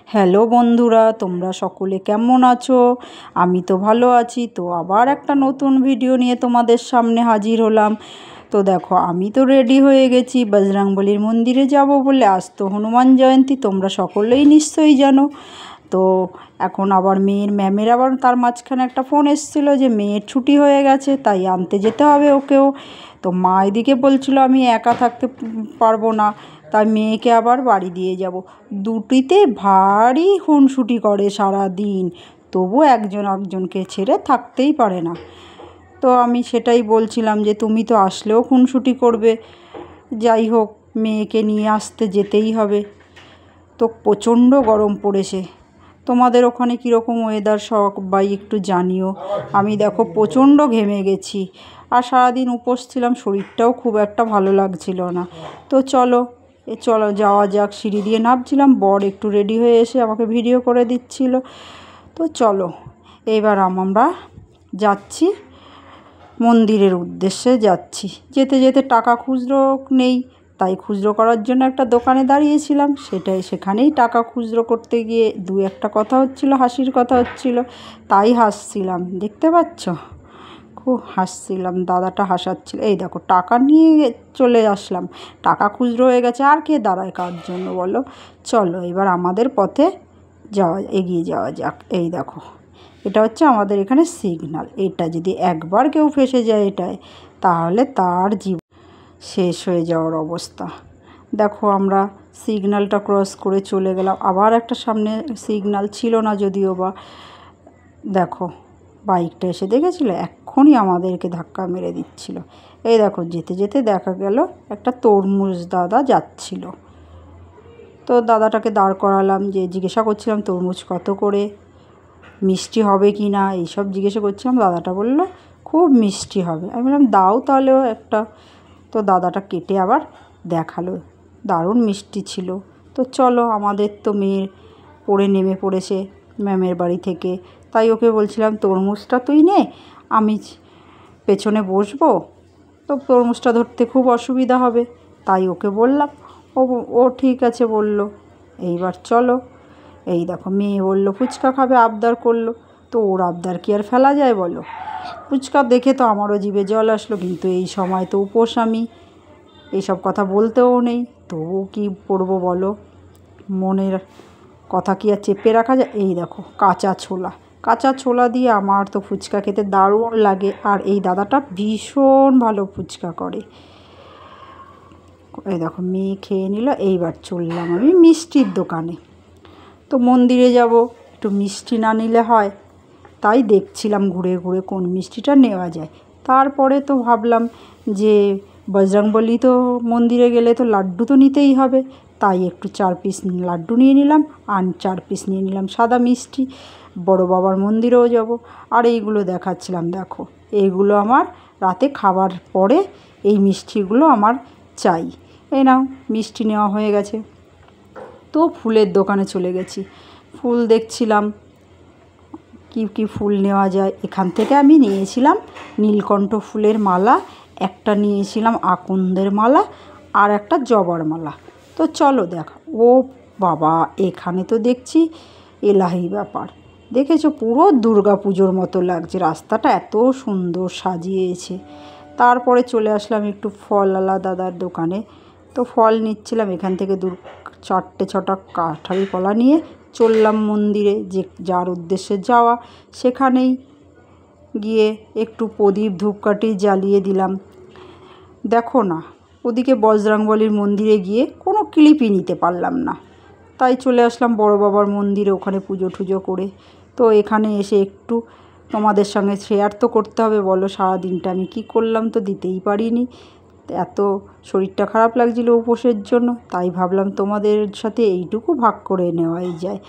Hello বন্ধুরা, তোমরা সকলে কেমন আছো? আমি তো ভালো আছি। তো আবার একটা নতুন ভিডিও নিয়ে তোমাদের সামনে হাজির হলাম। তো দেখো, আমি তো রেডি হয়ে গেছি বজরংবলীর মন্দিরে যাব বলে। আজ তো হনুমান জয়ন্তী, তোমরা সকলেই নিশ্চয়ই জানো। তো এখন আবার ম্যামের আবার তার মাঝখানে একটা ফোন এসেছিলো যে মেয়ের ছুটি হয়ে গেছে, তাই আনতে যেতে হবে ওকেও। তো মা এদিকে বলছিল আমি একা থাকতে পারবো না, তাই মেয়েকে আবার বাড়ি দিয়ে যাব। দুটিতে ভারী খুনসুটি করে সারা দিন, তবু একজন একজনকে ছেড়ে থাকতেই পারে না। তো আমি সেটাই বলছিলাম যে তুমি তো আসলেও খুনসুটি করবে, যাই হোক মেয়েকে নিয়ে আসতে যেতেই হবে। তো প্রচণ্ড গরম পড়েছে। তোমাদের ওখানে কীরকম ওয়েদার সবাই একটু জানিও। আমি দেখো প্রচণ্ড ঘেমে গেছি, আর সারাদিন উপোস ছিলাম, শরীরটাও খুব একটা ভালো লাগছিল না। তো চলো যাওয়া যাক। সিঁড়ি দিয়ে নামছিলাম, বর একটু রেডি হয়ে এসে আমাকে ভিডিও করে দিচ্ছিল। তো চলো এবার আমরা যাচ্ছি, মন্দিরের উদ্দেশ্যে যাচ্ছি। যেতে যেতে টাকা খুচরো নেই, তাই খুচরো করার জন্য একটা দোকানে দাঁড়িয়েছিলাম। সেখানেই টাকা খুচরো করতে গিয়ে দু একটা কথা হচ্ছিল, হাসির কথা হচ্ছিল, তাই হাসছিলাম। দেখতে পাচ্ছ, খুব হাসছিলাম, দাদাটা হাসাচ্ছিল। এই দেখো টাকা নিয়ে চলে আসলাম, টাকা খুচরো হয়ে গেছে, আর কে দাঁড়ায় কার জন্য বলো। চলো এবার আমাদের পথে এগিয়ে যাওয়া যাক। এই দেখো, এটা হচ্ছে আমাদের এখানে সিগন্যাল। এটা যদি একবার কেউ ফেঁসে যায় এটায়, তাহলে তার জীবন শেষ হয়ে যাওয়ার অবস্থা। দেখো আমরা সিগন্যালটা ক্রস করে চলে গেলাম। আবার একটা সামনে সিগন্যাল ছিল না যদিও বা। দেখো বাইকটা এসে দেখেছিল, এক্ষুনি আমাদেরকে ধাক্কা মেরে দিচ্ছিল। এই দেখো যেতে যেতে দেখা গেল একটা তরমুজ দাদা যাচ্ছিল। তো দাদাটাকে দাঁড় করালাম, যে জিজ্ঞাসা করছিলাম তরমুজ কত করে, মিষ্টি হবে কি না এইসব জিজ্ঞাসা করছিলাম। দাদাটা বলল খুব মিষ্টি হবে। আমি বললাম দাও তাহলেও একটা। তো দাদাটা কেটে আবার দেখালো, দারুণ মিষ্টি ছিল। তো চলো, আমাদের তো মেয়ে নেমে পড়েছে ম্যামের বাড়ি থেকে, তাই ওকে বলছিলাম তরমুজটা তুই নে, আমি পেছনে বসবো। তো তরমুজটা ধরতে খুব অসুবিধা হবে, তাই ওকে বললাম। ও ঠিক আছে বলল। এইবার চলো, এই দেখো মেয়ে বললো ফুচকা খাবে, আবদার করলো। তো ওর আবদার কি আর ফেলা যায় বলো। ফুচকা দেখে তো আমারও জিভে জল আসলো, কিন্তু এই সময় তো উপোস, আমি এইসব কথা বলতেও নেই, তবু কি করবো বলো, মনের কথা কি আর চেপে রাখা যায়। এই দেখো কাঁচা ছোলা দিয়ে আমার তো ফুচকা খেতে দারুণ লাগে, আর এই দাদাটা ভীষণ ভালো ফুচকা করে। এই দেখো মেয়ে খেয়ে নিল। এইবার চললাম আমি মিষ্টির দোকানে। তো মন্দিরে যাব, একটু মিষ্টি না নিলে হয়, তাই দেখছিলাম ঘুরে ঘুরে কোন মিষ্টিটা নেওয়া যায়। তারপরে তো ভাবলাম যে বজরংবলী তো মন্দিরে গেলে তো লাড্ডু তো নিতেই হবে, তাই একটু 4 পিস লাড্ডু নিয়ে নিলাম, আর 4 পিস নিয়ে নিলাম সাদা মিষ্টি। বড় বাবার মন্দিরেও যাব। আর এইগুলো দেখাচ্ছিলাম, দেখো এইগুলো আমার রাতে খাবার পরে এই মিষ্টিগুলো আমার চাই। এই নাও মিষ্টি নেওয়া হয়ে গেছে। তো ফুলের দোকানে চলে গেছি, ফুল দেখছিলাম কি কি ফুল নেওয়া যায়। এখান থেকে আমি নিয়েছিলাম নীলকণ্ঠ ফুলের মালা, একটা নিয়েছিলাম আকন্দের মালা, আর একটা জবার মালা। তো চলো দেখা। ও বাবা, এখানে তো দেখছি এলাহি ব্যাপার। দেখেছো, পুরো দুর্গা পুজোর মতো লাগছে, রাস্তাটা এত সুন্দর সাজিয়েছে। তারপরে চলে আসলাম একটু ফলওয়ালা দাদার দোকানে। তো ফল নিচ্ছিলাম, এখান থেকে 4-6টা কাঁঠালি কলা নিয়ে চললাম মন্দিরে, যে যার উদ্দেশ্যে যাওয়া। সেখানেই গিয়ে একটু প্রদীপ ধূপকাঠি জ্বালিয়ে দিলাম। দেখো না, ওদিকে বজরংবলীর মন্দিরে গিয়ে কোনো ক্লিপই নিতে পারলাম না, তাই চলে আসলাম বড় বাবার মন্দিরে, ওখানে পুজো টুজো করে। তো এখানে এসে একটু তোমাদের সঙ্গে শেয়ার তো করতে হবে বলো, সারাদিনটা আমি কী করলাম তো দিতেই পারিনি। এত শরীরটা খারাপ লাগছিল উপোসের জন্য, তাই ভাবলাম তোমাদের সাথে এইটুকু ভাগ করে নেওয়াই যায়।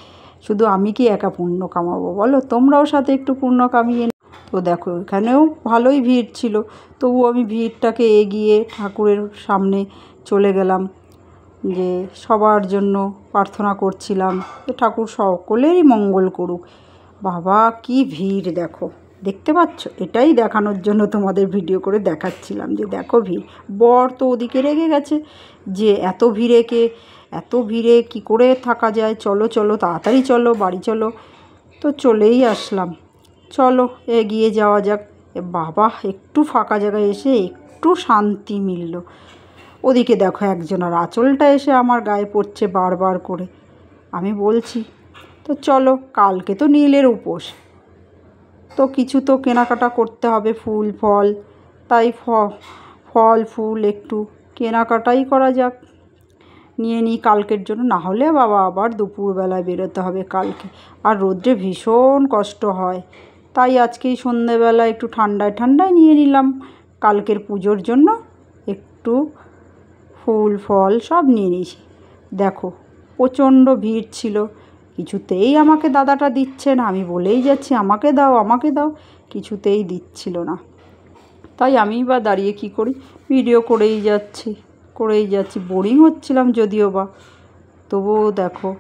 শুধু আমি কি একা পুণ্য কামাবো বলো, তোমরাও সাথে একটু পুণ্য কামিয়ে। তো দেখো এখানেও ভালোই ভিড় ছিল, তবু আমি ভিড়টাকে এগিয়ে ঠাকুরের সামনে চলে গেলাম, যে সবার জন্য প্রার্থনা করছিলাম যে ঠাকুর সকলেরই মঙ্গল করুক। বাবা কি ভিড় দেখো, দেখতে পাচ্ছ? এটাই দেখানোর জন্য তোমাদের ভিডিও করে দেখাচ্ছিলাম যে দেখো ভিড়। বর তো ওদিকে রেগে গেছে যে এত ভিড়ে কে এত ভিড়ে কি করে থাকা যায়, চলো চলো তাড়াতাড়ি চলো, বাড়ি চলো। তো চলেই আসলাম, চলো এগিয়ে যাওয়া যাক। বাবা, একটু ফাঁকা জায়গায় এসে একটু শান্তি মিলল। ওদিকে দেখো একজনের আঁচলটা এসে আমার গায়ে পড়ছে বারবার করে। আমি বলছি তো চলো, কালকে তো নীলের উপোস, তো কিছু তো কেনাকাটা করতে হবে, ফুল ফল, তাই ফল ফুল একটু কেনাকাটাই করা যাক, নিয়ে নিই কালকের জন্য। না হলে বাবা আবার দুপুরবেলায় বেরোতে হবে কালকে, আর রোদ্রে ভীষণ কষ্ট হয়। তাই আজকেই সন্ধেবেলা একটু ঠান্ডায় ঠান্ডায় নিয়ে নিলাম কালকের পুজোর জন্য একটু ফুল ফল সব নিয়ে নিয়েছি। দেখো প্রচণ্ড ভিড় ছিল, কিছুতেই আমাকে দাদাটা দিচ্ছে না। আমি বলেই যাচ্ছি আমাকে দাও আমাকে দাও, কিছুতেই দিচ্ছিল না। তাই আমি বা দাঁড়িয়ে কী করি, ভিডিও করেই যাচ্ছি। বোরিং হচ্ছিলাম যদিও বা, তবুও দেখো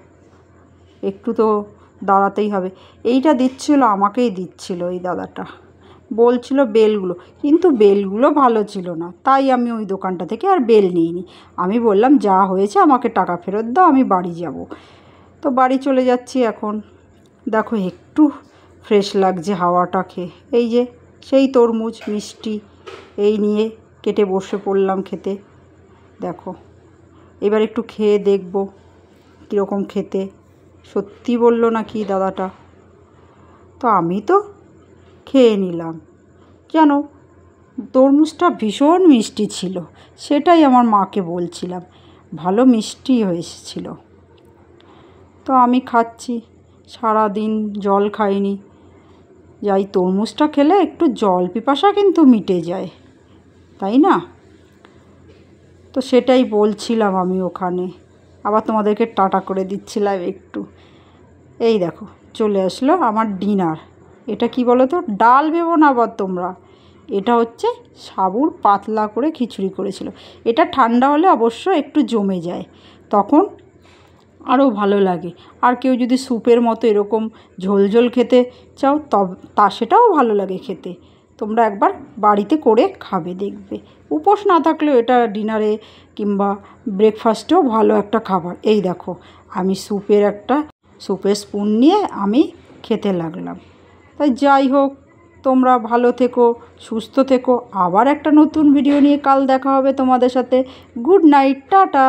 একটু তো দাঁড়াতেই হবে। এইটা দিচ্ছিল, আমাকেই দিচ্ছিল এই দাদাটা, বলছিল বেলগুলো, কিন্তু বেলগুলো ভালো ছিল না। তাই আমি ওই দোকানটা থেকে আর বেল নিইনি। আমি বললাম যা হয়েছে আমাকে টাকা ফেরত দাও, আমি বাড়ি যাব। তো বাড়ি চলে যাচ্ছি এখন। দেখো একটু ফ্রেশ লাগছে হাওয়াটা খেয়ে। এই যে সেই তরমুজ মিষ্টি এই নিয়ে কেটে বসে পড়লাম খেতে। দেখো এবার একটু খেয়ে দেখব কীরকম খেতে, সত্যি বললো না কি দাদাটা। তো আমি তো খেয়ে নিলাম। জানো তরমুজটা ভীষণ মিষ্টি ছিল, সেটাই আমার মাকে বলছিলাম, ভালো মিষ্টি হয়েছিল। তো আমি খাচ্ছি, সারাদিন জল খাইনি। যাই তরমুজটা খেলে একটু জল পিপাসা কিন্তু মিটে যায়, তাই না? তো সেটাই বলছিলাম আমি ওখানে, আবার তোমাদেরকে টাটা করে দিচ্ছিলাম একটু। এই দেখো চলে আসলো আমার ডিনার। এটা কি বলো তো, ডাল ভেবো না আবার তোমরা, এটা হচ্ছে সাবুর পাতলা করে খিচুড়ি করেছিল। এটা ঠান্ডা হলে অবশ্য একটু জমে যায়, তখন আরও ভালো লাগে। আর কেউ যদি স্যুপের মতো এরকম ঝোল ঝোল খেতে চাও সেটাও ভালো লাগে খেতে। তোমরা একবার বাড়িতে করে খাবে, দেখবে। উপোস না থাকলেও এটা ডিনারে কিংবা ব্রেকফাস্টেও ভালো একটা খাবার। এই দেখো আমি স্যুপের স্পুন নিয়ে আমি খেতে লাগলাম। তাই যাই হোক, তোমরা ভালো থেকো, সুস্থ থেকো। আবার একটা নতুন ভিডিও নিয়ে কাল দেখা হবে তোমাদের সাথে। Good night, tata.